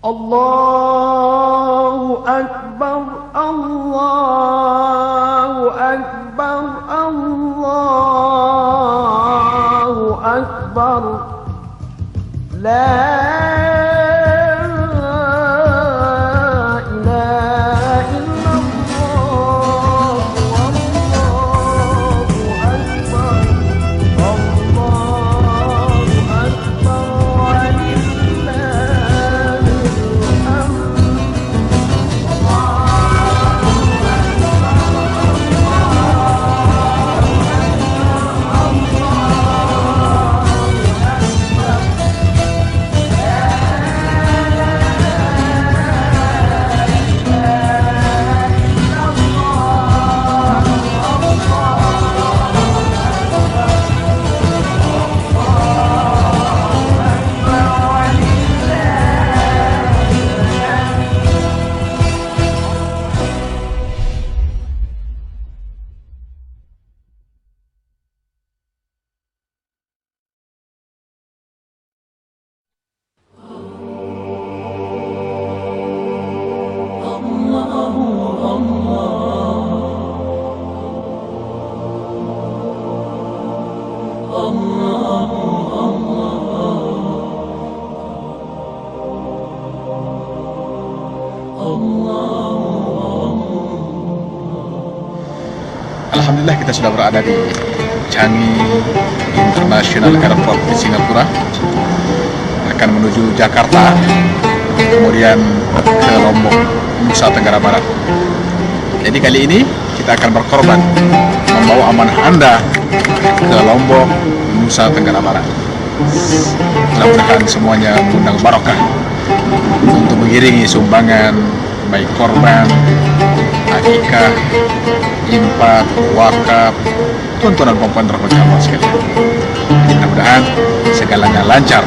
Allahu Akbar, Allahu Akbar, Allahu Akbar. La Alhamdulillah kita sudah berada di Changi International Airport di Singapura, akan menuju Jakarta, kemudian ke Lombok, Nusa Tenggara Barat. Jadi kali ini kita akan berkorban membawa amanah Anda ke Lombok, Nusa Tenggara Barat. Mudah-mudahan semuanya mengundang barokah untuk mengiringi sumbangan baik korban, akikah, infak, wakaf, tuntunan perempuan rahmatnya Allah sekalian. Jadi mudah-mudahan segalanya lancar,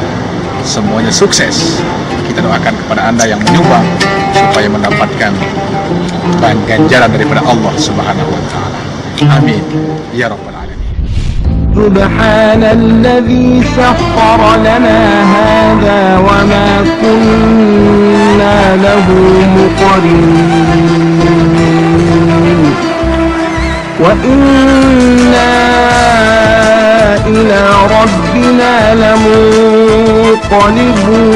semuanya sukses. Kita doakan kepada Anda yang menyumbang supaya mendapatkan ganjaran daripada Allah Subhanahu wa taala. Amin ya rabbal alamin. Subhanalladzi sakhkhara lana hadza wa ma kunna lahu muqrinin wa inna ila rabbina lamunqalibun.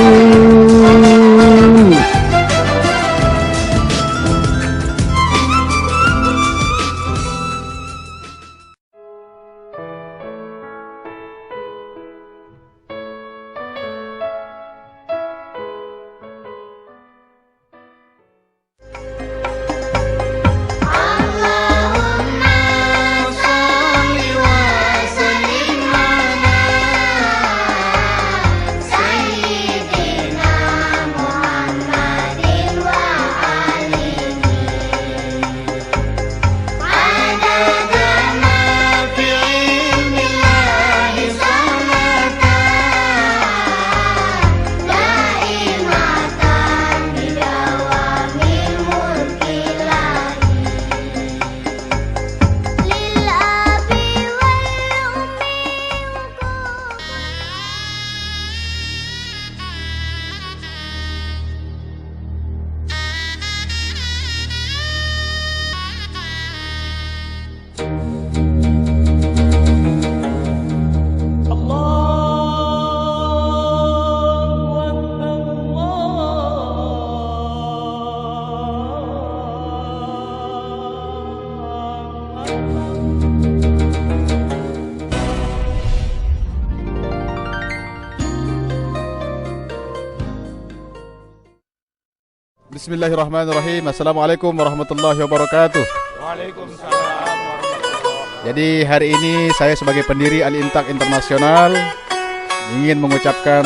Bismillahirrahmanirrahim. Assalamualaikum warahmatullahi wabarakatuh. Waalaikumsalam warahmatullahi wabarakatuh. Jadi hari ini saya sebagai pendiri Al-Intak Internasional ingin mengucapkan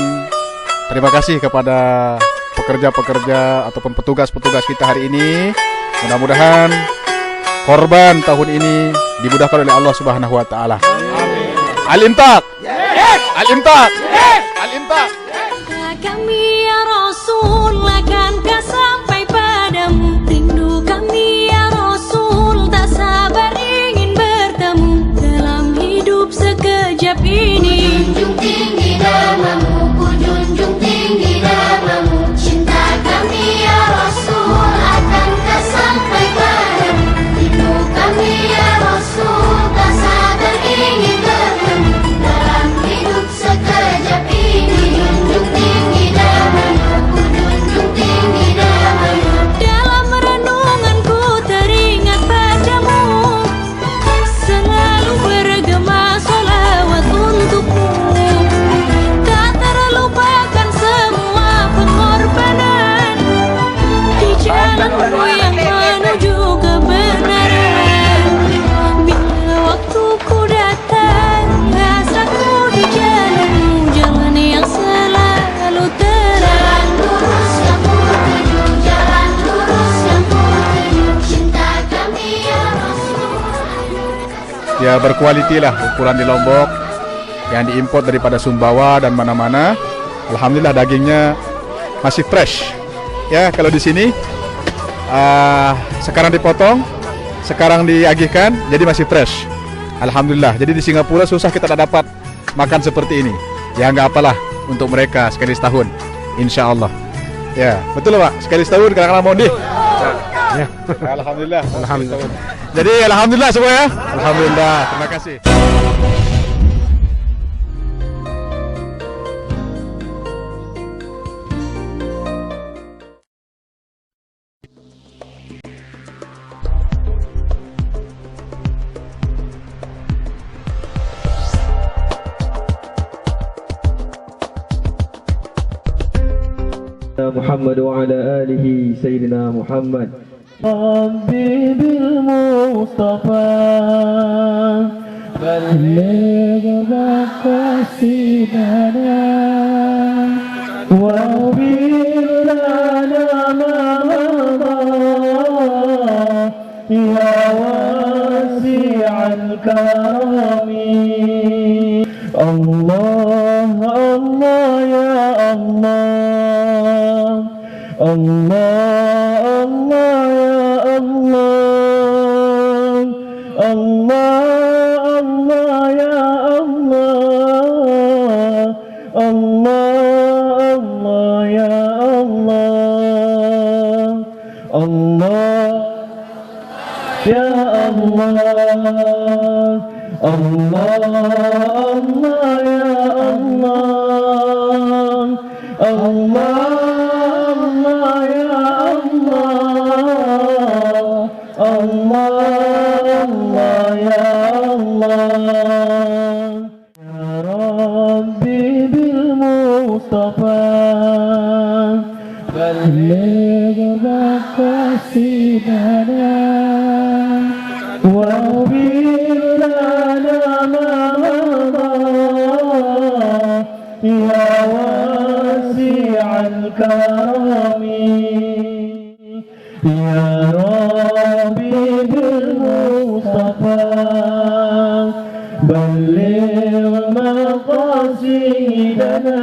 terima kasih kepada pekerja-pekerja ataupun petugas-petugas kita hari ini. Mudah-mudahan korban tahun ini dimudahkan oleh Allah Subhanahu wa taala. Amin. Al-Intak. Yes. Al-Intak. Yes. Al-Intak. Kami ya Rasul akan sampai padamu, rindu kami ya Rasul, tak sabar ingin bertemu dalam hidup sekejap ini. Junjung tinggi namamu, ku junjung tinggi namamu, cinta berkualiti lah ukuran di Lombok, yang diimport daripada Sumbawa dan mana-mana. Alhamdulillah dagingnya masih fresh. Ya, kalau di sini sekarang dipotong, sekarang diagihkan, jadi masih fresh. Alhamdulillah. Jadi di Singapura susah kita tak dapat makan seperti ini. Ya nggak apalah, untuk mereka sekali setahun, insya Allah. Ya betul Pak, sekali setahun kadang-kadang mau di. Ya. Alhamdulillah. Alhamdulillah. Jadi alhamdulillah semua ya. Alhamdulillah. Terima kasih. محمد وعلى آله سيدنا محمد ربي بالمصطفى بلغ مقاصدنا واغفر لنا ما مضى يا واسع الكرم الله الله يا الله Allah, Allah ya Allah, Allah, Allah ya Allah, Allah, Allah ya Allah, Allah ya Allah, Allah, Allah ya Allah, Allah. بلغ مقاصدنا واغفر لنا ما مضى يا واسع الكرم يا ربي بالمصطفى بلغ مقاصدنا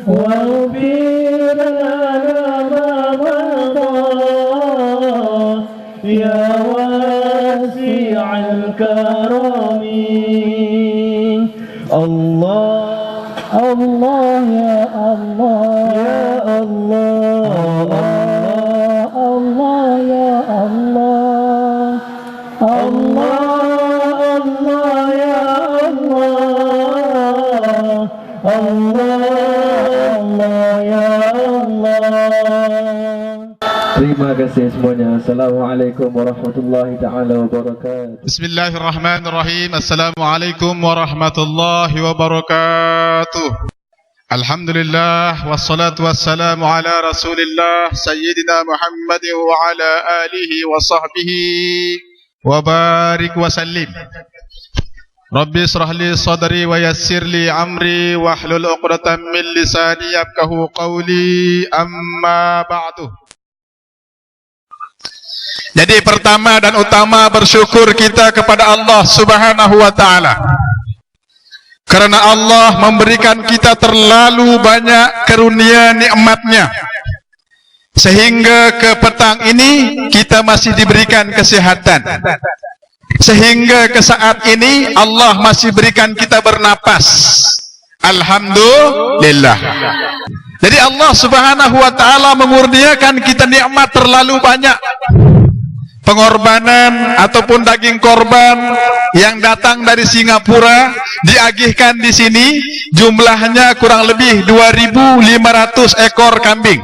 واغفر لنا ما مضى يا واسع الكرم الله الله يا الله يا الله الله يا الله الله الله يا الله Allah ya Allah. Terima kasih semuanya. Assalamualaikum warahmatullahi taala wabarakatuh. Bismillahirrahmanirrahim. Assalamualaikum warahmatullahi wabarakatuh. Alhamdulillah wassalatu wassalamu ala Rasulillah Sayyidina Muhammad wa ala alihi wa sahbihi wa barik wa sallim. Rabbi israh li sadri wa yassir li amri wa hlul 'uqdatam min lisani yafqahu qawli, amma ba'du. Jadi pertama dan utama bersyukur kita kepada Allah Subhanahu wa taala. Karena Allah memberikan kita terlalu banyak karunia nikmat-Nya. Sehingga ke petang ini kita masih diberikan kesehatan. Sehingga ke saat ini Allah masih berikan kita bernapas. Alhamdulillah. Jadi Allah Subhanahu wa taala mengurniakan kita nikmat terlalu banyak. Pengorbanan ataupun daging korban yang datang dari Singapura diagihkan di sini, jumlahnya kurang lebih 2.500 ekor kambing.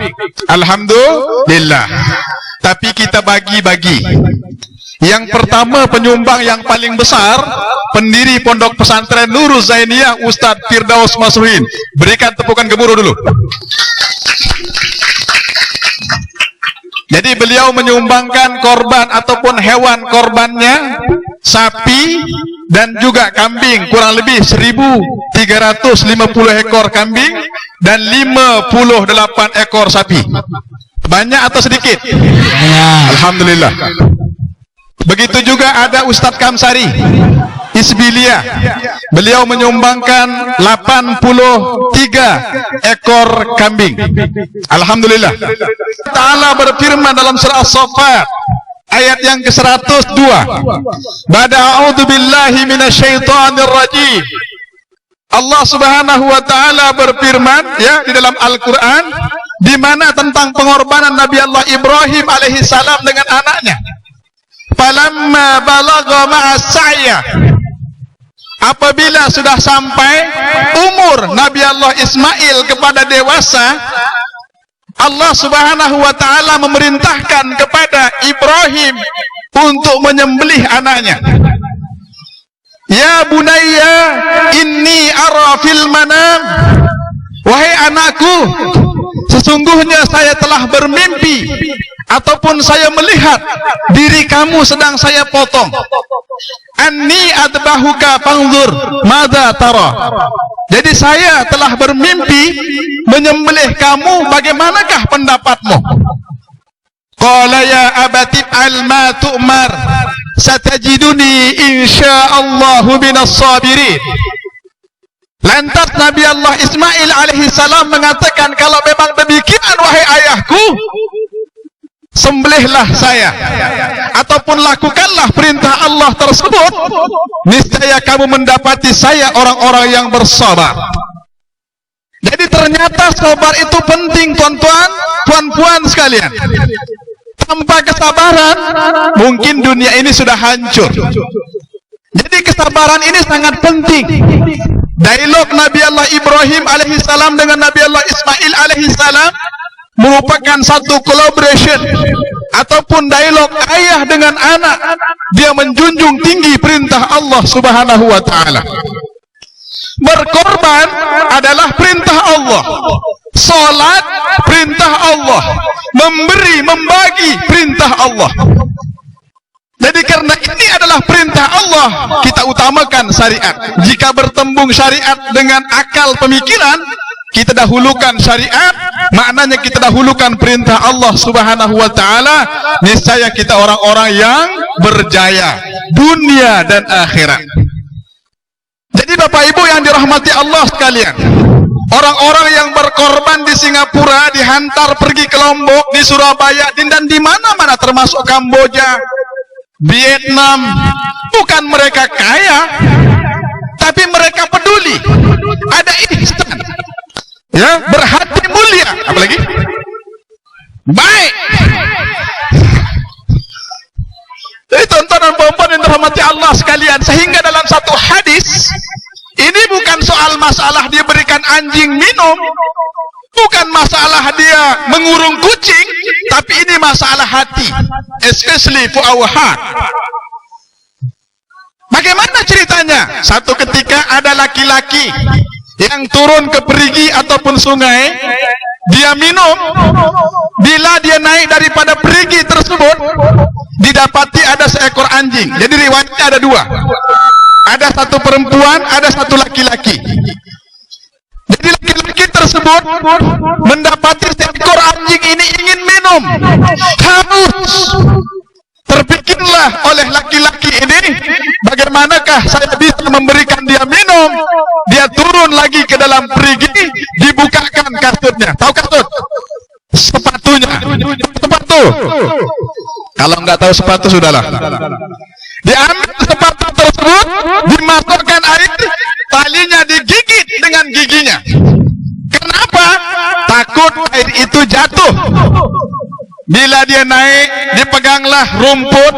Alhamdulillah. Tapi kita bagi-bagi. Yang pertama penyumbang yang paling besar, pendiri Pondok Pesantren Nurul Zainiyah, Ustadz Firdaus Masruhin. Berikan tepukan gemuruh dulu. Jadi beliau menyumbangkan korban ataupun hewan korbannya, sapi dan juga kambing, kurang lebih 1.350 ekor kambing dan 58 ekor sapi. Banyak atau sedikit? Alhamdulillah. Begitu juga ada Ustadz Kamsari Isbilia, beliau menyumbangkan 83 ekor kambing. Alhamdulillah. Ta'ala berfirman dalam surah As-Saffat ayat yang ke-102, ba'da a'udzu billahi minasyaitonir rajim. Allah Subhanahu wa taala berfirman ya di dalam Al-Qur'an, di mana tentang pengorbanan Nabi Allah Ibrahim alaihi salam dengan anaknya. Falamma balagha ma'as-sa'ya, apabila sudah sampai umur Nabi Allah Ismail kepada dewasa, Allah Subhanahu wa taala memerintahkan kepada Ibrahim untuk menyembelih anaknya. Ya bunayya inni ara fil manam, wahai anakku, sesungguhnya saya telah bermimpi ataupun saya melihat diri kamu sedang saya potong. Anni adbahuka fanzur madza tara. Jadi saya telah bermimpi menyembelih kamu, bagaimanakah pendapatmu? Qala ya abati al ma tu'mar satajiduni insyaallahu minas sabirin. Lantas Nabi Allah Ismail alaihi salam mengatakan, kalau memang demikian wahai ayahku, sembelihlah saya ataupun lakukanlah perintah Allah tersebut, niscaya kamu mendapati saya orang-orang yang bersabar. Jadi ternyata sabar itu penting, tuan-tuan, puan-puan sekalian. Tanpa kesabaran mungkin dunia ini sudah hancur. Jadi kesabaran ini sangat penting. Dialog Nabi Allah Ibrahim alaihissalam dengan Nabi Allah Ismail alaihissalam merupakan satu collaboration ataupun dialog ayah dengan anak. Dia menjunjung tinggi perintah Allah Subhanahu wa taala. Berkorban adalah perintah Allah, salat perintah Allah, memberi, membagi perintah Allah. Jadi karena ini adalah perintah Allah, kita utamakan syariat. Jika bertembung syariat dengan akal pemikiran, kita dahulukan syariat, maknanya kita dahulukan perintah Allah Subhanahu wa taala, niscaya kita orang-orang yang berjaya dunia dan akhirat. Jadi Bapak Ibu yang dirahmati Allah sekalian, orang-orang yang berkorban di Singapura, dihantar pergi ke Lombok, di Surabaya, dan di mana-mana termasuk Kamboja, Vietnam, bukan mereka kaya, tapi mereka peduli, ada ihsan, ya, berhati mulia, apalagi baik. Jadi tonton dan perempuan yang dirahmati Allah sekalian, sehingga dalam satu hadis ini bukan soal masalah dia berikan anjing minum, bukan masalah dia mengurung kucing, tapi ini masalah hati, especially for our heart. Bagaimana ceritanya? Satu ketika ada laki-laki yang turun ke perigi ataupun sungai, dia minum. Bila dia naik daripada perigi tersebut, didapati ada seekor anjing. Jadi riwayatnya ada dua, ada satu perempuan, ada satu laki-laki. Jadi laki-laki tersebut mendapati seekor anjing ini ingin minum, haus. Terpikirlah oleh laki-laki ini, bagaimanakah saya bisa memberikan dia minum? Dia turun lagi ke dalam perigi, dibukakan kasutnya. Tahu kasut? Sepatunya, sepatu. Kalau nggak tahu sepatu sudahlah. Diambil sepatu tersebut, dimasukkan air, talinya digigit dengan giginya. Kenapa? Takut air itu jatuh. Bila dia naik, dipeganglah rumput,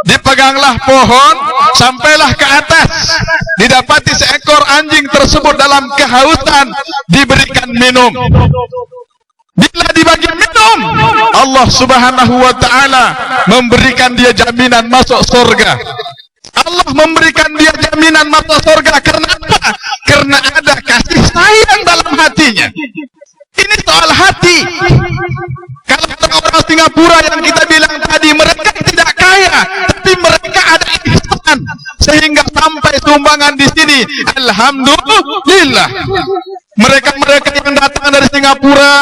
dipeganglah pohon, sampailah ke atas. Didapati seekor anjing tersebut dalam kehausan, diberikan minum. Bila dibagi minum, Allah Subhanahu wa taala memberikan dia jaminan masuk surga. Allah memberikan dia jaminan masuk surga. Karena apa? Karena ada kasih sayang dalam hatinya. Ini soal hati. Kalau orang Singapura yang kita bilang tadi, mereka tidak kaya, tapi mereka ada ihsan, sehingga sampai sumbangan di sini, alhamdulillah. Mereka-mereka yang datang dari Singapura,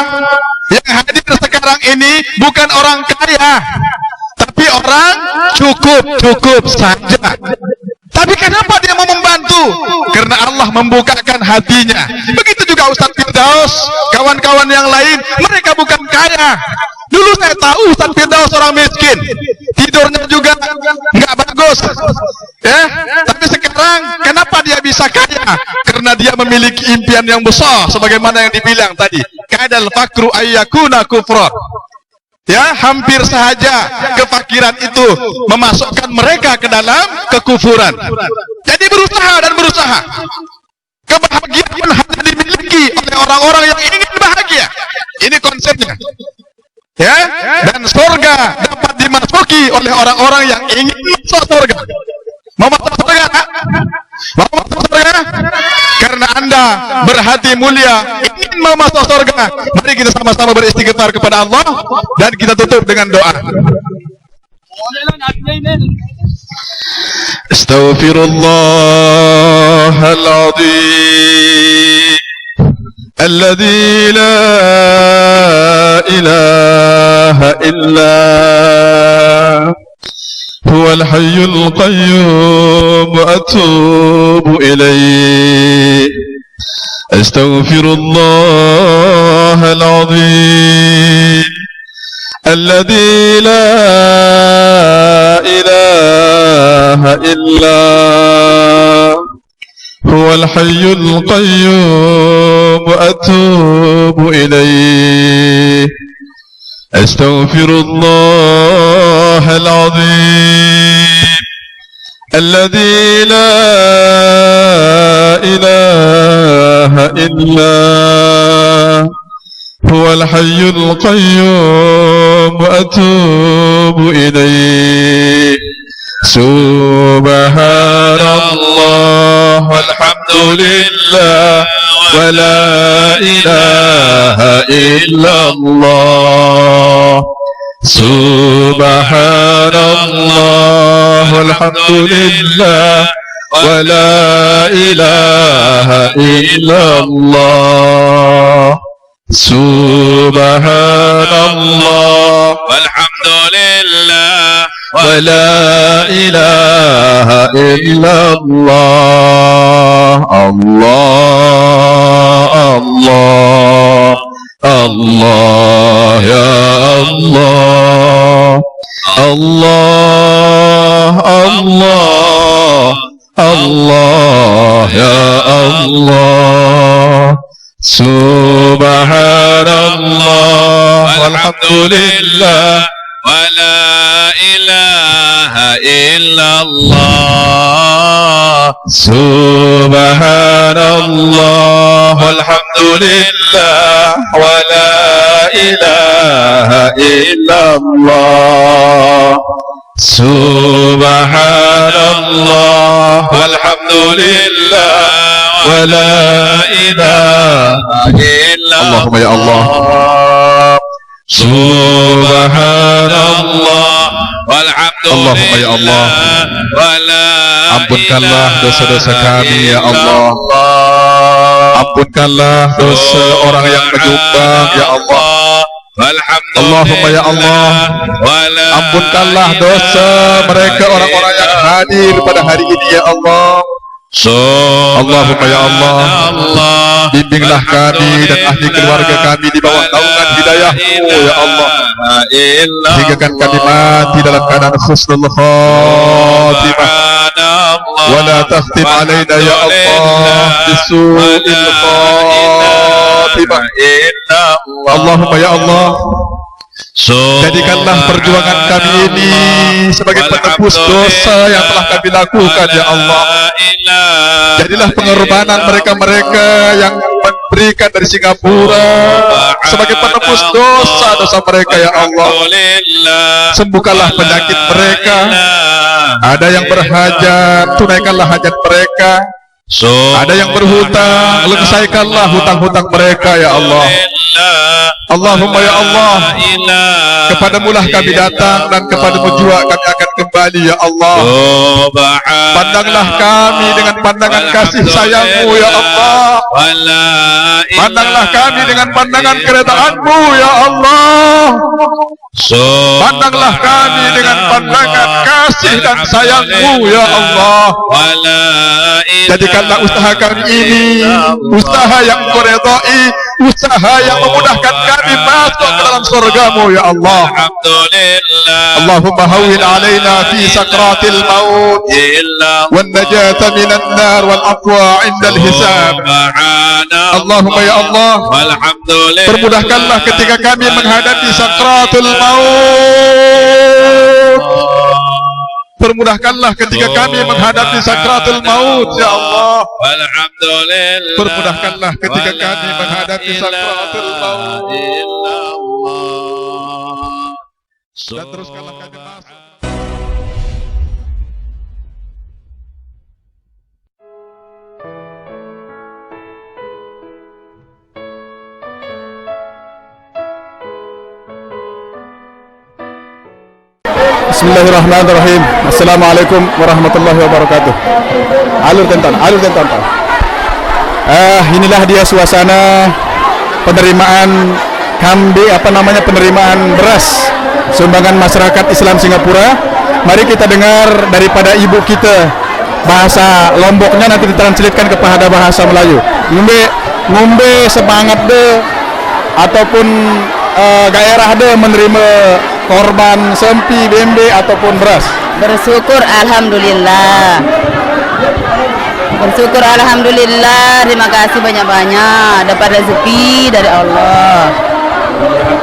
yang hadir sekarang ini bukan orang kaya, tapi mencukupi orang cukup saja. Tapi kenapa dia mau membantu? Karena Allah membukakan hatinya. Begitu juga Ustadz Firdaus, kawan-kawan yang lain, mereka bukan kaya. Dulu saya tahu Ustadz Firdaus orang miskin, tidurnya juga nggak bagus, ya. Tapi sekarang kenapa dia bisa kaya? Karena dia memiliki impian yang besar, sebagaimana yang dibilang tadi. Kadal fakru ayyakuna kufra. Ya, hampir saja kefakiran itu memasukkan mereka ke dalam kekufuran. Jadi berusaha dan berusaha. Kebahagiaan hanya dimiliki oleh orang-orang yang ingin bahagia. Ini konsepnya. Ya, dan surga dapat dimasuki oleh orang-orang yang ingin masuk surga. Mau masuk surga? Mau masuk surga? Karena Anda berhati mulia, ingin mau masuk surga. Mari kita sama-sama beristighfar kepada Allah dan kita tutup dengan doa. Astaghfirullahaladzim alladzi la ilaha illa huwal hayyul qayyum atubu ilaih. Astaghfirullahaladzim alladzi la ilaha illa huwal hayyul qayyum atubu ilaih. Astaghfirullahaladzim alladzi la ilaha illa huwal hayyul qayyum atubu ilaih. Subhanallah walhamdulillah wa la ilaha illallah. Subhanallah walhamdulillah wa la ilaha illallah. Subhanallah walhamdulillah wa la ilaha illallah. Allah, Allah, Allah, ya Allah. Allah, Allah, Allah, ya Allah. Subhanallah walhamdulillah wa la ilaha illallah. Subhanallah walhamdulillah wa la ilaha illallah. Subhanallah walhamdulillah wa la ilaha illallah. Allahumma ya Allah. Subhanallah walhamdulillah. Allahumma ya Allah. Ampunkanlah dosa-dosa kami ya Allah. Ampunkanlah dosa orang yang menyumbang ya Allah. Allahumma ya Allah. Ampunkanlah dosa mereka orang-orang yang hadir pada hari ini ya Allah. Allahumma ya Allah, bimbinglah kami dan ahli keluarga kami di bawah naungan hidayah-Mu ya Allah, hinggakan kami mati dalam keadaan husnul khatimah, wa la takhtim alaina ya Allah bisu'il khatimah. Allahumma ya Allah, jadikanlah perjuangan kami ini sebagai penebus dosa yang telah kami lakukan ya Allah. Jadilah pengorbanan mereka-mereka yang memberikan dari Singapura sebagai penebus dosa-dosa mereka ya Allah. Sembuhkanlah penyakit mereka. Ada yang berhajat, tunaikanlah hajat mereka. Ada yang berhutang, selesaikanlah hutang-hutang mereka ya Allah. Allahumma ya Allah, kepadamulah kami datang dan kepadamu juga kami akan kembali ya Allah. Pandanglah kami dengan pandangan kasih sayangmu ya Allah. Pandanglah kami dengan pandangan keredaanmu ya Allah. Pandanglah kami dengan pandangan kasih dan sayangmu ya Allah. Jadikanlah usaha kami ini usaha yang Engkau redai, usaha yang memudahkan kami masuk ke dalam surgamu ya Allah. Allahumma hawwin alaina fi sakratil maut wan najata minan nar wal afwa indal hisab. Allahumma ya Allah, permudahkanlah ketika kami menghadapi sakratul maut. Permudahkanlah ketika kami menghadapi sakratul maut ya Allah. Permudahkanlah ketika kami menghadapi sakratul maut. Dan teruskanlah kami masuk. Bismillahirrahmanirrahim. Assalamualaikum warahmatullahi wabarakatuh. Alur tentan. Inilah dia suasana penerimaan penerimaan beras sumbangan masyarakat Islam Singapura. Mari kita dengar daripada ibu kita bahasa Lomboknya, nanti ditranslitkan kepada bahasa Melayu. Ngombe semangat de ataupun gairah de menerima korban sempi, bembe ataupun beras. Bersyukur alhamdulillah. Bersyukur alhamdulillah. Terima kasih banyak-banyak dapat rezeki dari Allah.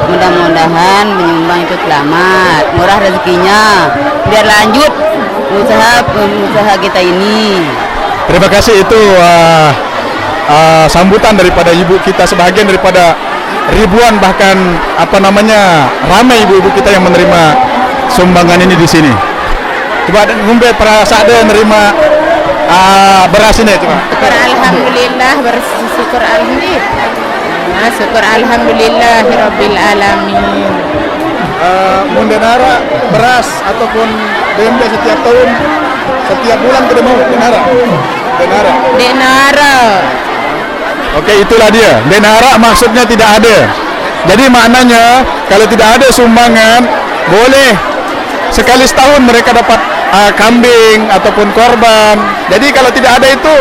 Mudah-mudahan menyumbang itu selamat, murah rezekinya, biar lanjut usaha kita ini. Terima kasih, itu sambutan daripada ibu kita, sebagian daripada ribuan bahkan ramai ibu-ibu kita yang menerima sumbangan ini di sini. Coba ngumbe perasaan dia menerima beras ini coba. Alhamdulillah, bersyukur alhamdulillah. Syukur alhamdulillahirabbil alamin. Mendenara beras ataupun bembe setiap tahun, setiap bulan ketemu denara. Oke, itulah dia. Denara maksudnya tidak ada. Jadi maknanya kalau tidak ada sumbangan, boleh sekali setahun mereka dapat kambing ataupun korban. Jadi kalau tidak ada itu,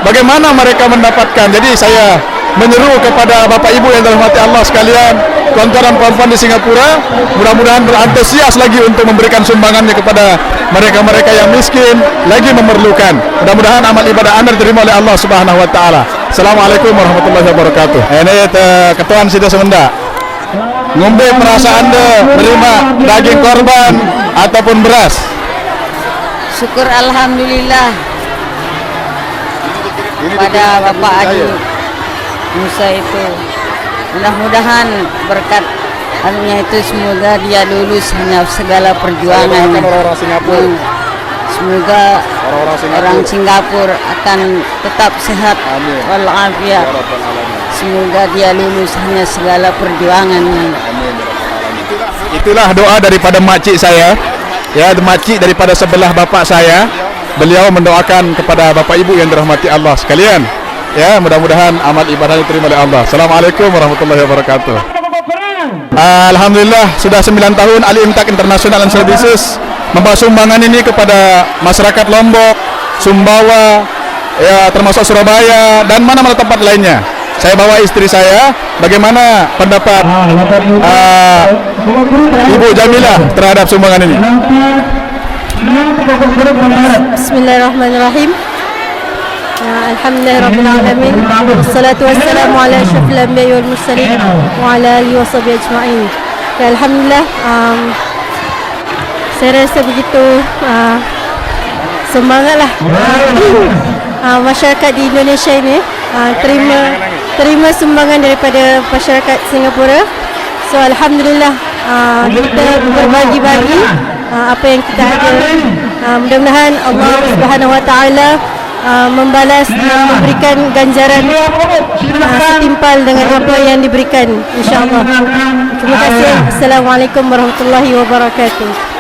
bagaimana mereka mendapatkan? Jadi saya menyeru kepada Bapak Ibu yang dirahmati Allah sekalian, tuan-tuan dan puan-puan di Singapura, mudah-mudahan berantusias lagi untuk memberikan sumbangannya kepada mereka-mereka yang miskin, lagi memerlukan. Mudah-mudahan amal ibadah Anda diterima oleh Allah Subhanahu wa taala. Assalamualaikum warahmatullahi wabarakatuh. Ini ketuaan Sida Semenda. Ngombe perasaan Anda menerima daging korban ataupun beras. Syukur alhamdulillah pada Bapak Haji Musa itu. Mudah-mudahan berkat anunya itu semoga dia lulus hanya segala perjuangan. Orang Singapura. Semoga orang Singapura akan tetap sehat walafiat. Semoga dia lulus hanya segala perjuangannya. Itulah doa daripada makcik saya. Ya, makcik daripada sebelah bapak saya. Beliau mendoakan kepada Bapak Ibu yang dirahmati Allah sekalian. Ya, mudah-mudahan amal ibadah diterima oleh Allah. Assalamualaikum warahmatullahi wabarakatuh. Alhamdulillah sudah 9 tahun Ali Imtak International and Services membawa sumbangan ini kepada masyarakat Lombok, Sumbawa, ya termasuk Surabaya dan mana-mana tempat lainnya. Saya bawa istri saya. Bagaimana pendapat Ibu Jamilah terhadap sumbangan ini? Bismillahirrahmanirrahim. Alhamdulillahirabbil alamin. Wassalatu wassalamu ala asyrafil anbiya'i wal mursalin wa ala alihi washabihi ajma'in. Ya, alhamdulillah, saya rasa begitu semangatlah masyarakat di Indonesia ini terima sumbangan daripada masyarakat Singapura. So alhamdulillah, kita berbagi-bagi apa yang kita ada. Mudah-mudahan Allah Subhanahu wa taala membalas dan memberikan ganjaran setimpal dengan apa yang diberikan, insya-Allah. Terima kasih. Assalamualaikum warahmatullahi wabarakatuh.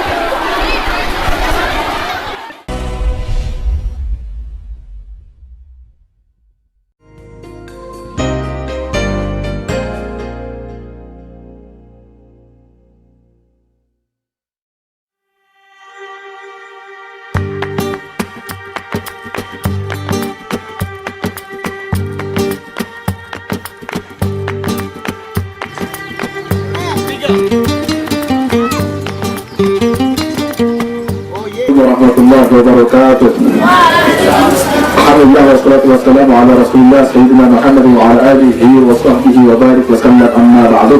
warahmatullahi wabarakatuh. Alhamdulillah wassalatu wassalamu ala Rasulillah Sayyidina Muhammad wa ala alihi wa sahbihi wa barik wa sallam, amma ba'du.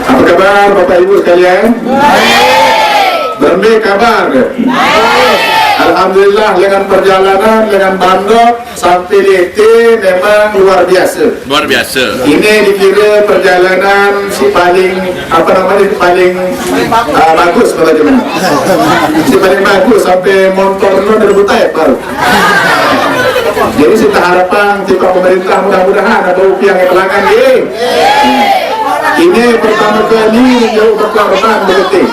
Apa kabar Bapak Ibu sekalian? Baik. Berme kabar? Baik. Alhamdulillah dengan perjalanan dengan Bandok sampai Lete memang luar biasa. Luar biasa. Ini dikira perjalanan si paling paling bagus kalau macam mana? Si paling bagus sampai motornya dari Butai baru. Jadi kita harapan tiba pemerintah mudah-mudahan ada upiah yang pelanggan ni. Ini pertama kali jauh berkorban begitu.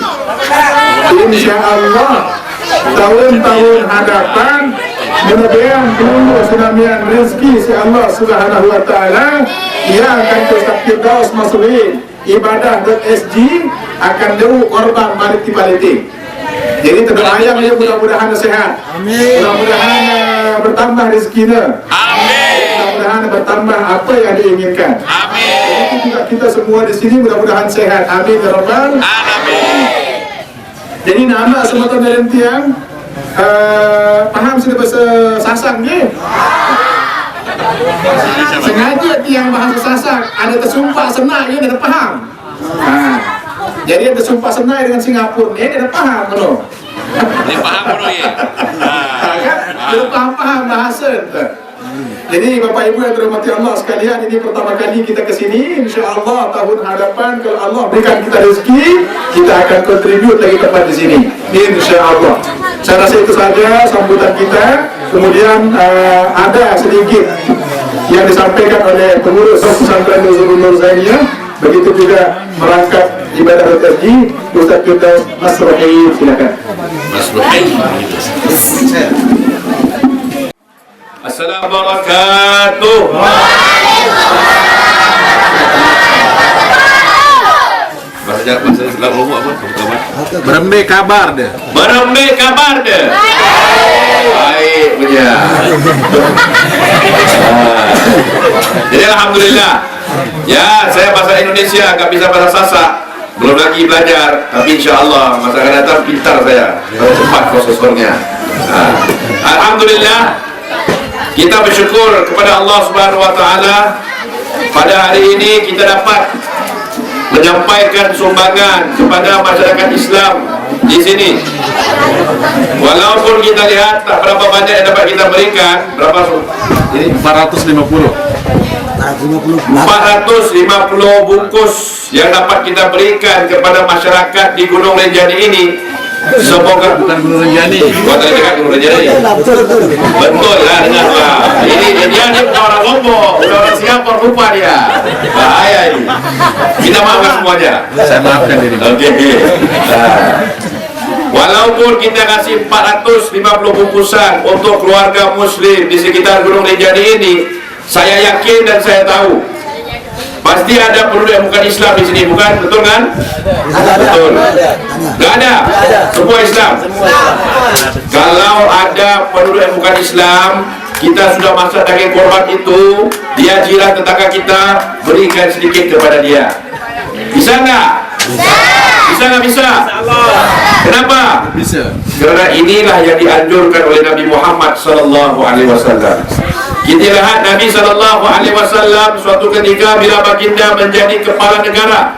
InsyaAllah tahun-tahun hadapan mudah-mudahan tunggu tsunamian rezeki si Allah Subhanahu wa taala yang akan Ustaz Firdaus Masrin ibadah.sg akan jauh korban balik di Palete. Jadi terdoakan ya mudah-mudahan sehat. Amin. Mudah-mudahan bertambah rezekinya. Amin. Mudah-mudahan bertambah apa yang diinginkan. Amin. Jadi juga kita semua di sini mudah-mudahan sehat. Amin ya rabbal alamin. Jadi nama semata dari tiang paham sudah bahasa Sasak ni? Sengaja tiang bahasa Sasak ada tersumpah senai dia dah faham. Jadi ada tersumpah senai dengan Singapura ni dia dah faham belum? Dia faham belum ya? Dia faham bahasa tu. Jadi Bapak Ibu yang dirahmati Allah sekalian, ini pertama kali kita ke sini. InsyaAllah tahun hadapan kalau Allah berikan kita rezeki, kita akan kontribut lagi tempat di sini. InsyaAllah. Saya rasa itu saja sambutan kita. Kemudian ada sedikit yang disampaikan oleh pengurus pesantren Nuzulul Nur Zainiyah. Begitu juga merangkap ibadah.sg Ustaz Firdaus Masruhi, silakan. Masruhi. Assalamualaikum warahmatullahi wabarakatuh. Bahasa Islam apa? Berembe kabar deh. Berembe kabar deh. Baik punya. Jadi alhamdulillah. Ya, saya bahasa Indonesia, nggak bisa bahasa Sasak. Belum lagi belajar, tapi insya-Allah masa akan datang pintar saya. Cepat prosesornya. Alhamdulillah. Kita bersyukur kepada Allah Subhanahu wa taala pada hari ini kita dapat menyampaikan sumbangan kepada masyarakat Islam di sini. Walaupun kita lihat tak berapa banyak yang dapat kita berikan, berapa ini 450 bungkus yang dapat kita berikan kepada masyarakat di Gunung Rinjani ini. Semoga bukan Gunung Rinjani, bukan dekat Gunung Rinjani. Betul lah, dengarlah. Ini dia orang Lombok, orang Singapura rupa dia. Bahaya ini. Kita maafkan semuanya. Saya maafkan diri. Okey. Walaupun kita kasih 450 bungkusan untuk keluarga Muslim di sekitar Gunung Rinjani ini, saya yakin dan saya tahu pasti ada penduduk yang bukan Islam di sini, bukan? Betul kan? Betul. Tidak ada. Semua Islam. Kalau ada penduduk yang bukan Islam, kita sudah masak daging korban itu, dia jiran tetangga kita, berikan sedikit kepada dia. Bisa nggak? Bisa nggak bisa? Kenapa? Bisa. Karena inilah yang dianjurkan oleh Nabi Muhammad SAW. Kita lihat Nabi SAW suatu ketika bila baginda menjadi kepala negara,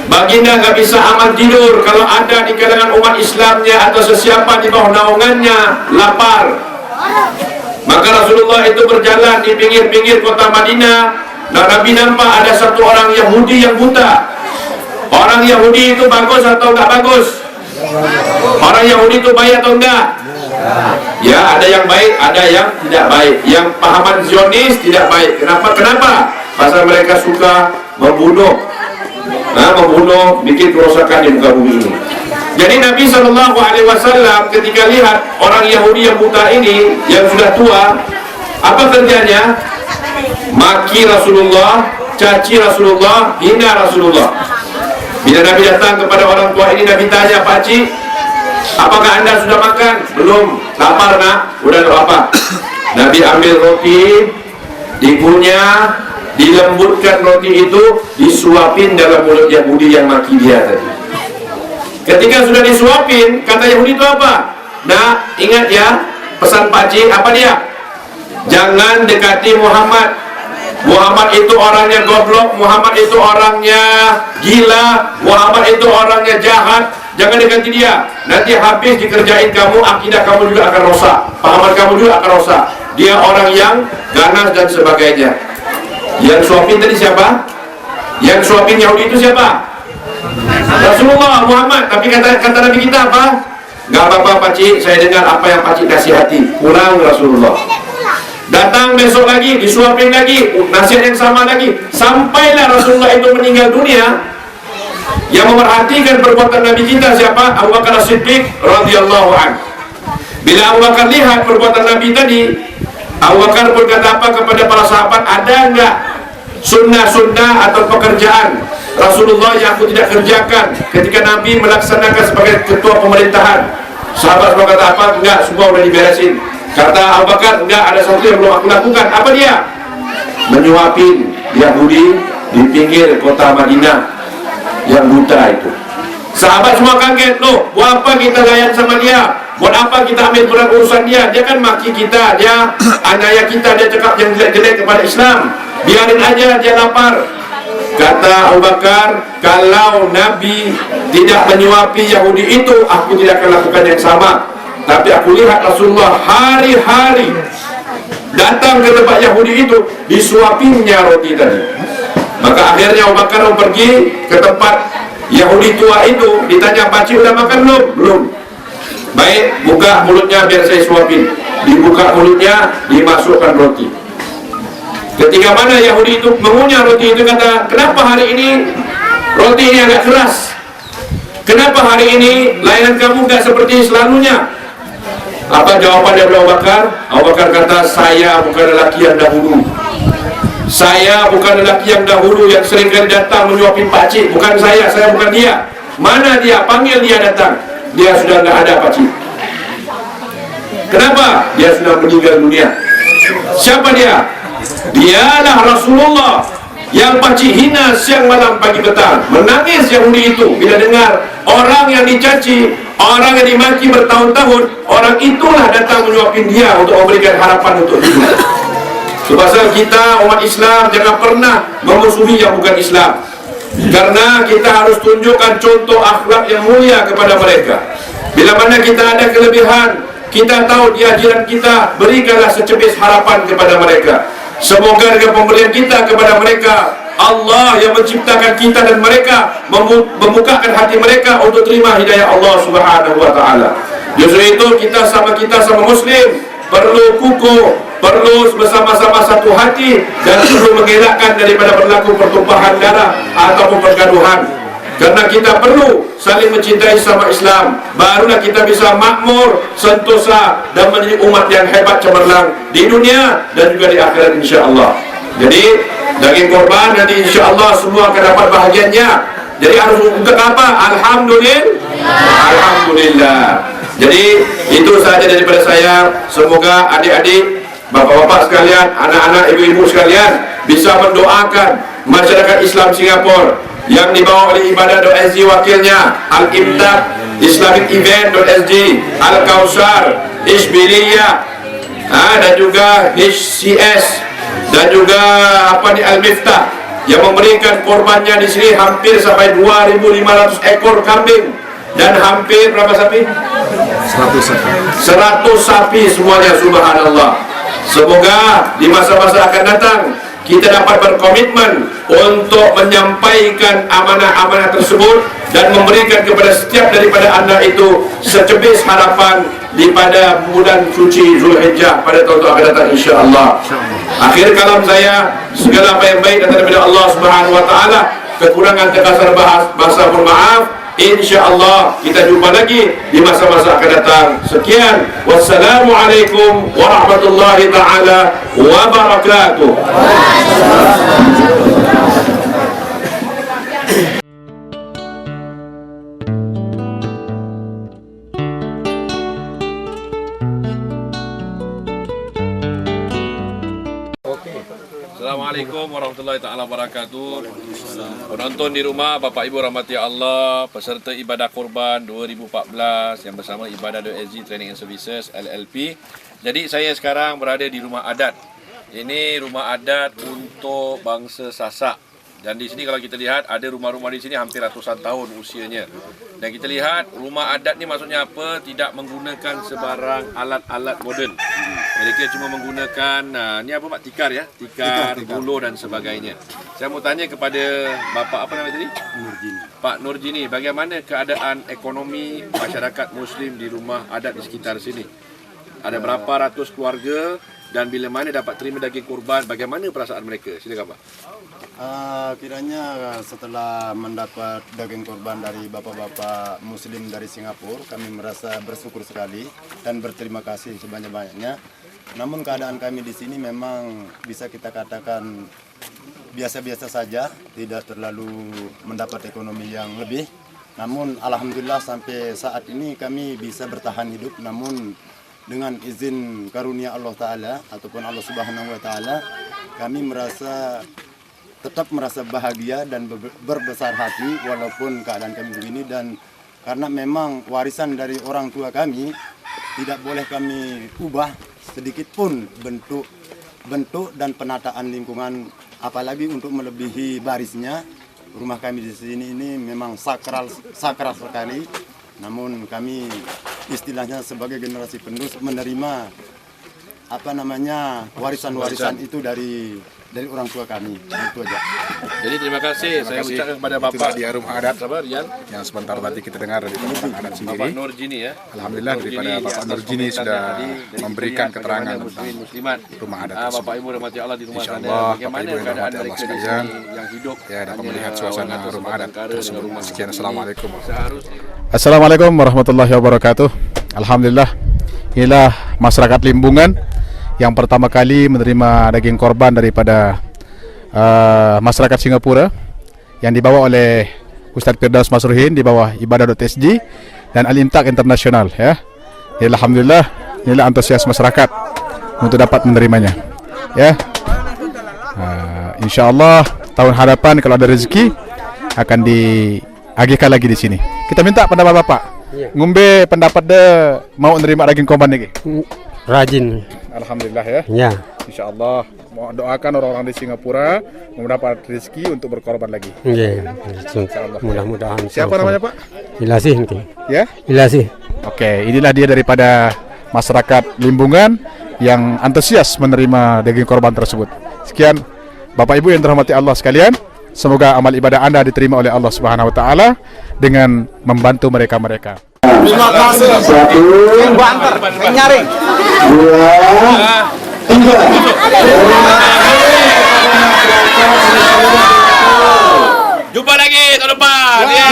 baginda nggak bisa aman tidur kalau ada di kalangan umat Islamnya atau sesiapa di bawah naungannya lapar. Maka Rasulullah itu berjalan di pinggir-pinggir kota Madinah dan Nabi nampak ada satu orang Yahudi yang buta. Orang Yahudi itu bagus atau nggak bagus? Orang Yahudi itu baik atau enggak? Ya, ada yang baik, ada yang tidak baik. Yang pahaman Zionis tidak baik. Kenapa? Pasal mereka suka membunuh, bikin kerosakan di muka bumi ini. Jadi Nabi SAW ketika lihat orang Yahudi yang buta ini, yang sudah tua, apa kerjanya? Maki Rasulullah, caci Rasulullah, hina Rasulullah. Bila Nabi datang kepada orang tua ini, Nabi tanya, "Pakcik, apakah anda sudah makan?" "Belum." "Lapar nak?" "Udah, apa?" Nabi ambil roti, dikunyah, dilembutkan roti itu, disuapin dalam mulut Yahudi yang maki dia tadi. Ketika sudah disuapin, kata Yahudi itu apa? Nah, ingat ya, pesan pakcik apa dia? Jangan dekati Muhammad. Muhammad itu orangnya goblok, Muhammad itu orangnya gila, Muhammad itu orangnya jahat. Jangan dekati dia. Nanti habis dikerjain kamu, akidah kamu juga akan rosak, pahaman kamu juga akan rosak. Dia orang yang ganas dan sebagainya. Yang suapin tadi siapa? Yang suapin Yahudi itu siapa? Rasulullah Muhammad. Tapi kata Nabi kita apa? Gak apa-apa pakcik, saya dengar apa yang pakcik nasihati. Pulang Rasulullah. Datang besok lagi, disuapin lagi, nasihat yang sama lagi. Sampailah Rasulullah itu meninggal dunia. Yang memerhatikan perbuatan Nabi kita siapa? Abu Bakar As-Siddiq radhiyallahu anhu. Bila Abu Bakar lihat perbuatan Nabi tadi, Abu Bakar pun kata apa kepada para sahabat, ada enggak sunnah-sunnah atau pekerjaan Rasulullah yang aku tidak kerjakan ketika Nabi melaksanakan sebagai ketua pemerintahan? Sahabat semua kata apa? Enggak, semua udah diberesin. Kata Abu Bakar, enggak, ada sesuatu yang belum aku lakukan. Apa dia? Menyuapin Yahudi di pinggir kota Madinah yang buta itu. Sahabat semua kaget, loh, buat apa kita layan sama dia? Buat apa kita ambil berat urusan dia? Dia kan maki kita, dia anaya kita, dia cakap yang jelek-jelek kepada Islam. Biarin aja dia lapar. Kata Abu Bakar, kalau Nabi tidak menyuapi Yahudi itu, aku tidak akan lakukan yang sama. Tapi aku lihat Rasulullah hari-hari datang ke tempat Yahudi itu, disuapinnya roti tadi. Maka akhirnya Abu Bakar pergi ke tempat Yahudi tua itu, ditanya, "Pakcik udah makan belum?" "Belum." "Baik, buka mulutnya biar saya suapin." Dibuka mulutnya, dimasukkan roti. Ketika mana Yahudi itu mengunyah roti itu, kata, "Kenapa hari ini roti ini agak keras? Kenapa hari ini layanan kamu gak seperti selalunya?" Apa jawaban dari Abu Bakar? Abu Bakar kata, "Saya bukan lelaki yang dahulu. Saya bukan lelaki yang dahulu yang sering kali datang menyuapin pakcik. Bukan saya bukan dia. Mana dia? Panggil dia datang. Dia sudah gak ada pakcik." Kenapa? Dia sudah meninggal dunia. Siapa dia? Dialah Rasulullah yang pakcik hina siang malam pagi petang. Menangis Yahudi itu bila dengar orang yang dicaci, orang yang dimaki bertahun-tahun, orang itulah datang menyuapin dia untuk memberikan harapan untuk hidup. Sebab kita umat Islam jangan pernah memusuhi yang bukan Islam, karena kita harus tunjukkan contoh akhlak yang mulia kepada mereka. Bila mana kita ada kelebihan, kita tahu di ajaran kita, berikanlah secebis harapan kepada mereka. Semoga dengan pemberian kita kepada mereka, Allah yang menciptakan kita dan mereka membukakan hati mereka untuk terima hidayah Allah Subhanahu wa taala. Justru itu kita sama Muslim perlu kukuh, perlu bersama-sama satu hati, dan perlu mengelakkan daripada berlaku pertumpahan darah ataupun pergaduhan. Karena kita perlu saling mencintai sama Islam, barulah kita bisa makmur, sentosa, dan menjadi umat yang hebat cemerlang di dunia dan juga di akhirat insya-Allah. Jadi daging korban nanti insya-Allah semua akan dapat bahagiannya. Jadi harus untuk apa? Alhamdulillah. Jadi itu saja daripada saya. Semoga adik-adik, bapak-bapak sekalian, anak-anak, ibu-ibu sekalian bisa mendoakan masyarakat Islam Singapura yang dibawa oleh ibadah.sg wakilnya, Al-Imtaq, Islamic Event.sg, Al-Kausar, Isbiliyah, dan juga HCS, dan juga Al-Miftah yang memberikan korbannya di sini hampir sampai 2.500 ekor kambing dan hampir berapa sapi? 100 sapi semuanya, subhanallah. Semoga di masa-masa akan datang kita dapat berkomitmen untuk menyampaikan amanah-amanah tersebut dan memberikan kepada setiap daripada anda itu secebis harapan di pada bulan suci Zulhijjah pada tahun akan datang insya-Allah. Akhir kalam saya, segala apa yang baik datang daripada Allah Subhanahu wa taala, kekurangan terkasar bahasa mohon maaf. InsyaAllah kita jumpa lagi di masa-masa akan datang. Sekian, wassalamualaikum warahmatullahi ta'ala wabarakatuh. Assalamualaikum warahmatullahi taala wabarakatuh. Penonton di rumah, Bapak Ibu rahmati Allah, peserta ibadah kurban 2014 yang bersama Ibadah.SG Training and Services LLP. Jadi saya sekarang berada di rumah adat. Ini rumah adat untuk bangsa Sasak. Dan di sini kalau kita lihat ada rumah-rumah di sini hampir ratusan tahun usianya. Dan kita lihat rumah adat ni maksudnya apa? Tidak menggunakan sebarang alat-alat moden. Mereka cuma menggunakan ni apa Pak? Tikar ya, tikar, buluh dan sebagainya. Saya mau tanya kepada Bapak apa nama tadi? Nurjini. Pak Nurjini, bagaimana keadaan ekonomi masyarakat Muslim di rumah adat di sekitar sini? Ada berapa ratus keluarga dan bila mana dapat terima daging kurban? Bagaimana perasaan mereka? Silakan Pak. Kiranya setelah mendapat daging kurban dari bapak-bapak Muslim dari Singapura, kami merasa bersyukur sekali dan berterima kasih sebanyak-banyaknya. Namun keadaan kami di sini memang bisa kita katakan biasa-biasa saja, tidak terlalu mendapat ekonomi yang lebih. Namun alhamdulillah sampai saat ini kami bisa bertahan hidup. Namun dengan izin karunia Allah Ta'ala ataupun Allah Subhanahu Wa Ta'ala, kami tetap merasa bahagia dan berbesar hati walaupun keadaan kami begini. Dan karena memang warisan dari orang tua kami tidak boleh kami ubah sedikit pun bentuk dan penataan lingkungan, apalagi untuk melebihi barisnya. Rumah kami di sini ini memang sakral sekali. Namun kami istilahnya sebagai generasi penerus menerima warisan itu dari orang tua kami. Itu aja. Jadi terima kasih. Saya ucapkan kepada Bapak di rumah adat Rian yang sebentar tadi kita dengar dari orang adat sendiri. Bapak Nurjini ya. Alhamdulillah daripada Bapak Nurjini sudah memberikan keterangan tentang muslimat rumah adat. Bapak Ibu rahmati Allah di rumah sana. Insyaallah Bagaimana Bapak Ibu keadaan rahmati Allah mereka di sekalian sini yang hidup ya dapat melihat suasana rumah adat tersebut. Sekian, assalamualaikum. Assalamualaikum warahmatullahi wabarakatuh. Alhamdulillah, inilah masyarakat Limbungan yang pertama kali menerima daging korban daripada masyarakat Singapura yang dibawa oleh Ustaz Firdaus Masruhin di bawah Ibadah.SG dan Al-Imtak Internasional ya. Alhamdulillah, inilah antusias masyarakat untuk dapat menerimanya ya. InsyaAllah tahun hadapan kalau ada rezeki akan diagihkan lagi di sini. Kita minta pendapat Bapak. Ngombe pendapat dia mau menerima daging korban lagi. Rajin. Alhamdulillah ya. Ya. InsyaAllah mau doakan orang-orang di Singapura mendapat rezeki untuk berkorban lagi. Ya. Mudah-mudahan. Siapa namanya Pak? Ilasih nanti. Ya? Ilasih. Oke, inilah dia daripada masyarakat Limbungan yang antusias menerima daging korban tersebut. Sekian Bapak Ibu yang dirahmati Allah sekalian. Semoga amal ibadah Anda diterima oleh Allah Subhanahu Wa Taala dengan membantu mereka-mereka. Terima kasih. Satu, nyaring. Dua, tiga. Jumpa lagi tahun depan. Ya.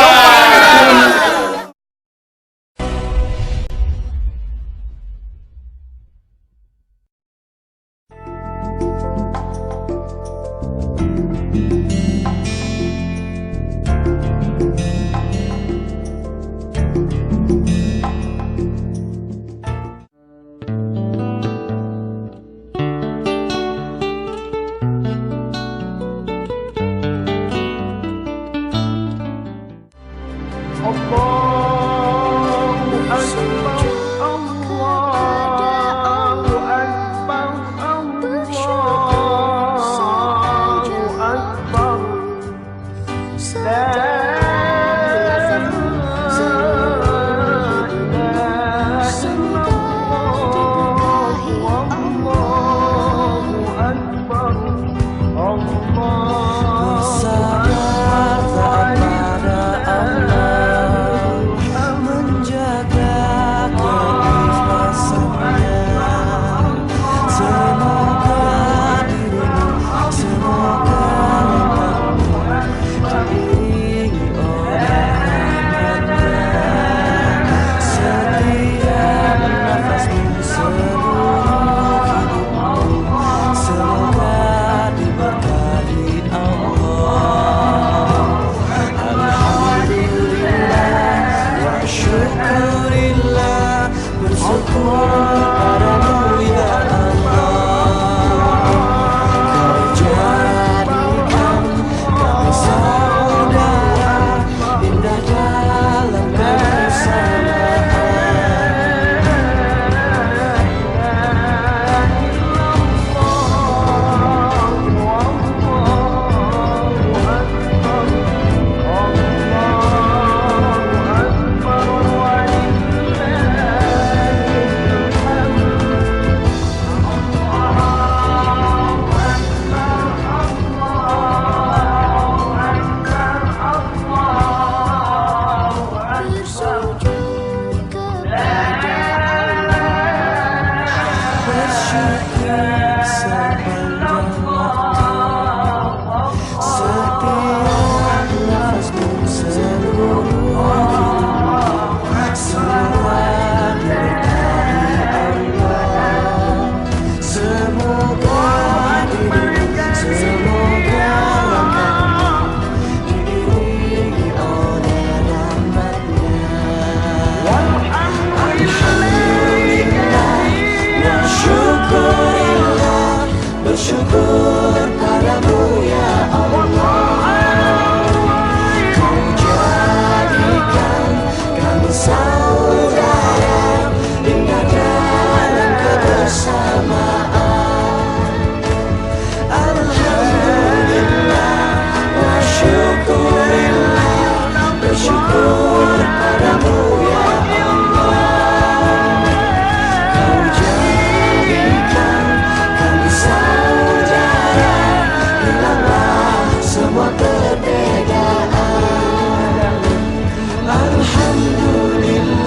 Allah Bersyukur padamu ya Allah, Kau jadikan kami saudara hingga dalam kebersamaan. Alhamdulillah wa syukurillah, bersyukur padamu ya Allah, Kau jadikan kami saudara, hilanglah semua perbedaan. Alhamdulillah.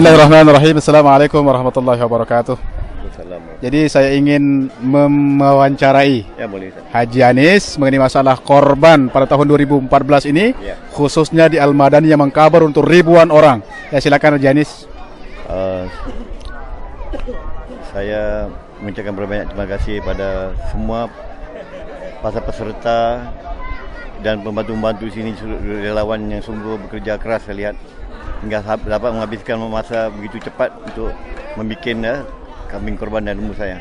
Bismillahirrahmanirrahim. Assalamualaikum warahmatullahi wabarakatuh. Jadi saya ingin mewawancarai Haji Anis mengenai masalah korban pada tahun 2014 ini, khususnya di Al-Madani yang mengkabar untuk ribuan orang. Ya, silakan Haji Anis. Saya mengucapkan berbanyak terima kasih pada semua para peserta dan pembantu-pembantu sini, relawan yang sungguh bekerja keras. Saya lihat hingga dapat menghabiskan masa begitu cepat untuk membuat kambing korban dan rumah saya.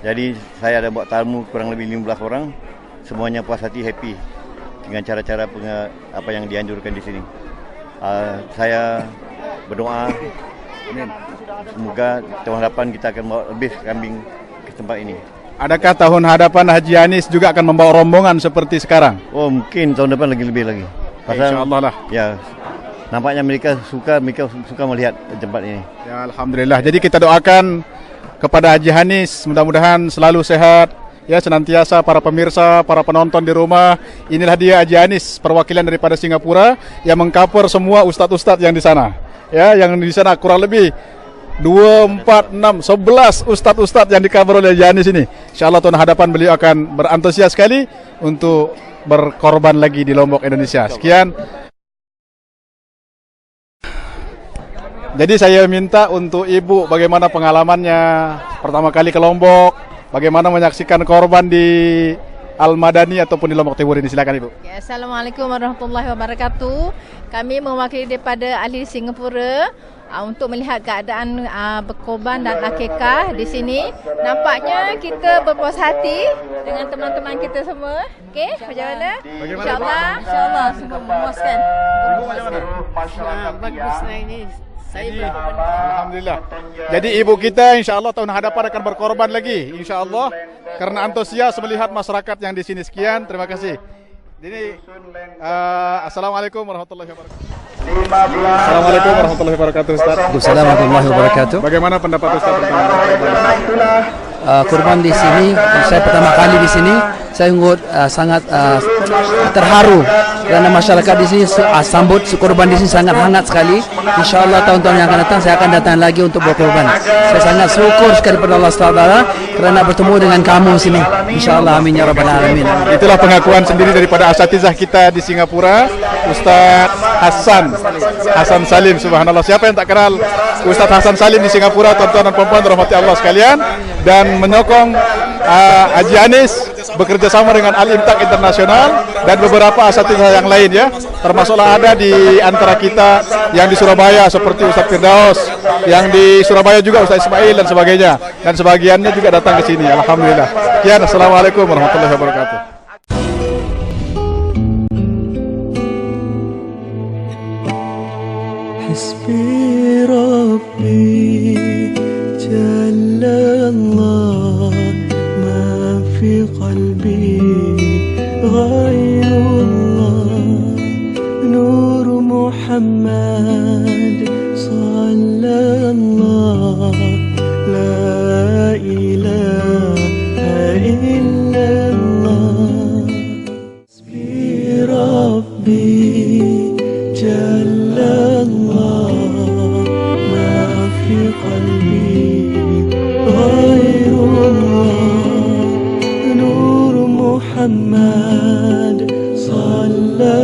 Jadi saya ada buat tamu kurang lebih 15 orang, semuanya puas hati, happy dengan cara-cara apa yang dianjurkan di sini. Saya berdoa, semoga tahun hadapan kita akan bawa lebih kambing ke tempat ini. Adakah tahun hadapan Haji Anis juga akan membawa rombongan seperti sekarang? Oh, mungkin tahun depan lebih lagi. InsyaAllah lah. Ya, nampaknya mereka suka melihat tempat ini. Ya, alhamdulillah. Jadi kita doakan kepada Haji Anis, mudah-mudahan selalu sehat, ya, senantiasa para pemirsa, para penonton di rumah. Inilah dia Haji Anis, perwakilan daripada Singapura yang mengcover semua ustadz-ustadz yang di sana. Ya, yang di sana kurang lebih 2, 4, 6, 11 ustadz-ustadz yang di-cover oleh Haji Anis ini. InsyaAllah tahun hadapan beliau akan berantusias sekali untuk berkorban lagi di Lombok, Indonesia. Sekian. Jadi saya minta untuk Ibu bagaimana pengalamannya pertama kali ke Lombok, bagaimana menyaksikan korban di Al-Madani ataupun di Lombok Timur ini. Silakan Ibu. Ya, Assalamualaikum warahmatullahi wabarakatuh. Kami mewakili daripada ahli Singapura untuk melihat keadaan berkorban dan akikah di sini. Nampaknya kita berpuas hati dengan teman-teman kita semua. Okey, macam mana? InsyaAllah semua memuaskan. Baguslah ini. Alhamdulillah. Jadi ibu kita insyaAllah tahun hadapan akan berkorban lagi, insyaAllah, karena antusias melihat masyarakat yang di sini. Sekian, terima kasih. Jadi assalamualaikum warahmatullahi wabarakatuh. Assalamualaikum warahmatullahi wabarakatuh, Ustaz. Assalamualaikum warahmatullahi wabarakatuh. Bagaimana pendapat Ustaz tentang korban di sini? Saya pertama kali di sini, saya sangat terharu kerana masyarakat di sini sambut korban di sini sangat hangat sekali. InsyaAllah tahun-tahun yang akan datang saya akan datang lagi untuk berkorban. Saya sangat syukur sekali kepada Allah SWT kerana bertemu dengan kamu di sini. InsyaAllah, amin ya rabbal alamin. Itulah pengakuan sendiri daripada asatizah kita di Singapura, Ustaz Hasan Salim. Subhanallah, siapa yang tak kenal Ustaz Hasan Salim di Singapura, tuan-tuan dan puan-puan rahmati Allah sekalian, dan menyokong Haji Anis bekerja sama dengan Al-Imtak Internasional dan beberapa asatizah yang lain, ya, termasuklah ada di antara kita yang di Surabaya seperti Ustaz Firdaus, yang di Surabaya juga Ustaz Ismail dan sebagainya, dan sebagiannya juga datang ke sini. Alhamdulillah. Sekian, assalamualaikum warahmatullahi wabarakatuh. Hasbi Rabbi Jalla Allah, ma fi qalbi ghayrullah, Nur Muhammad sallallahu, la ilaha illallah. Hasbi Rabbi Jalla Allah, ma fi qalbi ghayrullah, Nur Muhammad sallallahu.